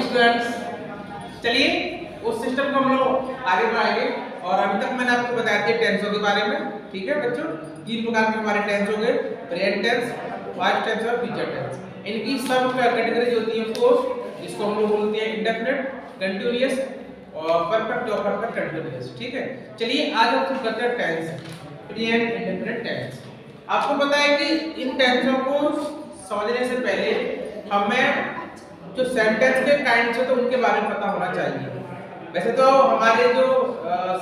Students, चलिए उस system को हम लोग आगे बढ़ाएंगे। और अभी तक मैंने आपको बताया था टेंसों के बारे में, ठीक है बच्चों। तीन प्रकार के हमारे टेंस हो गए, प्रेजेंट टेंस, पास्ट टेंस और फ्यूचर टेंस। इनकी सब कैटेगरीज होती है ऑफ जिसको हम लोग बोलते हैं इंडेफिनिट, कंटीन्यूअस और परफेक्ट और परफेक्ट कंटीन्यूअस, ठीक है। चलिए आज हम शुरू करते हैं टेंस, प्रेजेंट इंडेफिनिट टेंस। आपको पता है कि इन टेंसों को समझने से पहले हमें जो सेंटेंस के काइंड्स होते हैं उनके बारे में पता होना चाहिए। वैसे तो हमारे जो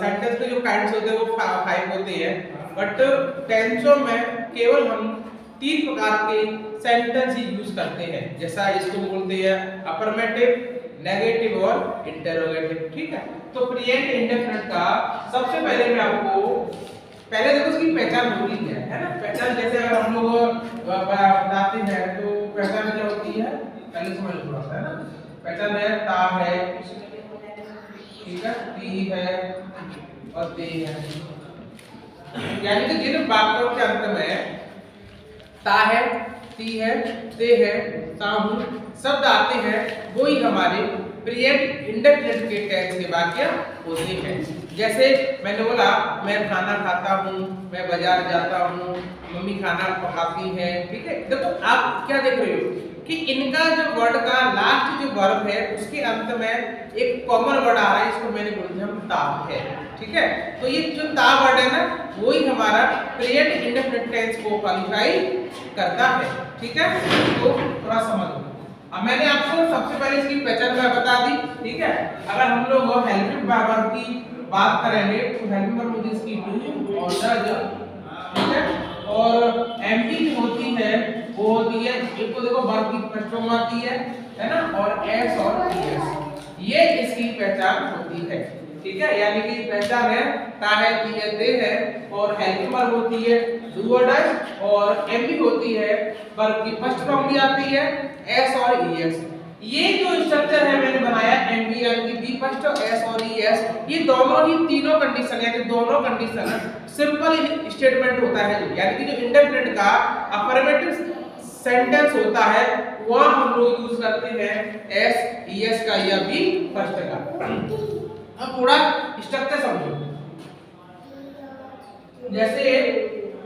सेंटेंस के जो काइंड्स होते हैं वो 5 होते हैं, बट टेंसों में केवल हम 3 प्रकार के सेंटेंस ही यूज करते हैं। जैसा इसको बोलते हैं अफर्मेटिव, नेगेटिव और इंटरोगेटिव, ठीक है। तो प्रेजेंट इंडेफिनिट का सबसे पहले मैं आपको पहले देखो उसकी पहचान होती है ना। पहचान जैसे अगर हम लोग बताते हैं तो पहचान क्या होती है, पहले समझ लो थोड़ा सा, है ना। पहचान है ता है, ठीक है, ती है और ते है। यानी कि जिन वाक्यों के अंत में ता है, ती है, ते है, ता हूं शब्द आते हैं, वो ही हमारे प्रेजेंट इंडेफिनिट के टेंस के वाक्य होते हैं। जैसे मैंने बोला मैं खाना खाता हूँ, मैं बाजार जाता हूँ, मम्मी खाना पकाती है, ठीक है। देखो आप क्या देख रहे हो कि इनका जो वर्ड का लास्ट जो वर्ब है उसके अंत में एक कॉमन वर्ड आ रहा है, इसको मैंने बोल दिया हम ता है, ठीक है। तो ये जो ता वर्ड है ना वो ही हमारा प्रेजेंट इंडेफिनिट टेंस को क्वालिफाई करता है, ठीक है। तो थोड़ा समझ लो। अब मैंने आपको सबसे पहले इसकी पहचान मैं बता दी, ठीक है। अगर हम लोग हेल्पिंग वर्ब की बात करेंगे तो हेल्पिंग वर्ब होती है इसकी डू और डज, ठीक है। और एमपी जो होती है वो होती है, एक तो देखो वर्ब की फर्स्ट फॉर्म आती है ना, और एस और ईएस, ये इसकी पहचान होती है, ठीक है। यानी कि पहचान है ता है, ती है, ते है, और हेल्पिंग वर्ब होती है डू और डज, और एमपी होती है वर्ब की फर्स्ट फॉर्म भी आती है एस और ईएस। ये जो स्ट्रक्चर है मैंने बनाया एमपी यानी कि बी फर्स्ट एस और ईएस, ये दोनों ही तीनों कंडीशन यानी दोनों कंडीशन सिंपल स्टेटमेंट होता है। यानी कि जो इंडेफिनिट का अफर्मेटिव सेंटेंस होता है वह हम लोग यूज करते हैं एस ईएस का या बी फर्स्ट का। अब थोड़ा स्ट्रक्चर समझो। जैसे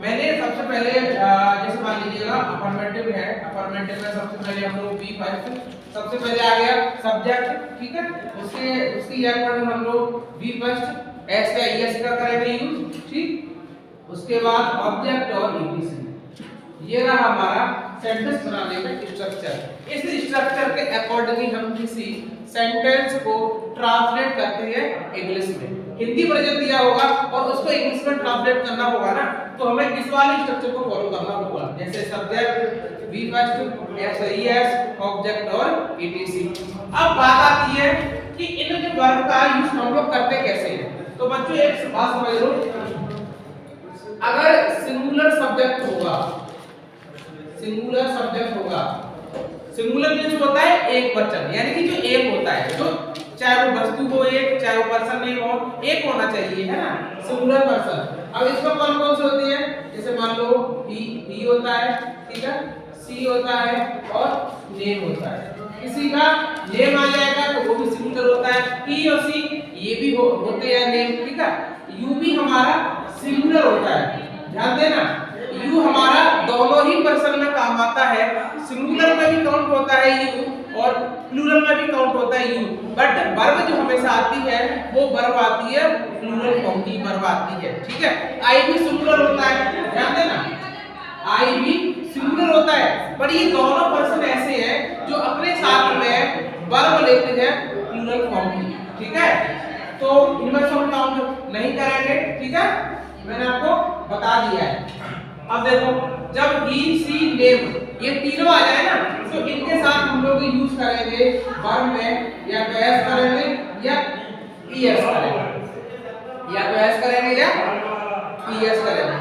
मैंने सबसे पहले जैसे मान लीजिएगा अफर्मेटिव है, अफर्मेटिव में सबसे पहले हम लोग बी फर्स्ट, सबसे पहले आ गया सब्जेक्ट, ठीक है। उसकी या पर हम लोग बी फर्स्ट एस का ईएस का करेंगे यूज, ठीक। उसके बाद ऑब्जेक्ट और ईटीसी, ये रहा हमारा सेंटेंस बनाने में स्ट्रक्चर। इस स्ट्रक्चर के अकॉर्डिंगली हम किसी सेंटेंस को ट्रांसलेट करते हैं इंग्लिश में। हिंदी वर्जन दिया होगा और उसको इंग्लिश में ट्रांसलेट करना होगा ना, तो हमें इस वाले स्ट्रक्चर को फॉलो करना होगा। जैसे subject, V first, S ES, object और ईटीसी। अब बात आती है कि इन जो वर्ब का यूज हम लोग करते कैसे हैं। तो बच्चों एक बात समझ लो, अगर सिंगुलर सब्जेक्ट होगा, सिंगुलर सब्जेक्ट होगा, सिंगुलर मींस होता है एक वचन, यानी कि जो एक होता है, जो चाहे वो वस्तु हो एक, चाहे वो पर्सन नहीं हो, एक होना चाहिए, है ना, सिंगुलर पर्सन। अब इसमें कौन कौन से होते हैं, जैसे मान लो ही होता है, ठीक है, सी होता है और नेम होता है। किसी का नेम आ जाएगा तो वो भी सिंगुलर होता है, ही और सी ये भी होते हैं नेम, ठीक है। यू भी हमारा सिंगुलर होता है, ध्यान देना, यू हमारा दोनों ही पर्सन में काम आता है। सिंगुलर में भी काउंट होता है यू और प्लूरल में भी काउंट होता है यू, बट वर्ब जो हमेशा आती है वो वर्ब आती है प्लूरल फॉर्म की वर्ब आती है, ठीक है। आई भी सिंगुलर होता है, ध्यान देना, आई भी सिंगुलर होता है, पर ये दोनों पर्सन ऐसे हैं जो अपने साथ में वर्ब लेते हैं प्लूरल फॉर्म की, ठीक है। तो इनमें से हम काउंट नहीं करेंगे, ठीक है, मैंने आपको बता दिया है। अब देखो जब ही सी नेम ये तीनों आ जाए ना तो इनके साथ हम लोग यूज करेंगे वर्ब में, या तो एस करेंगे या ईएस करेंगे, या तो एस करेंगे या ईएस करेंगे।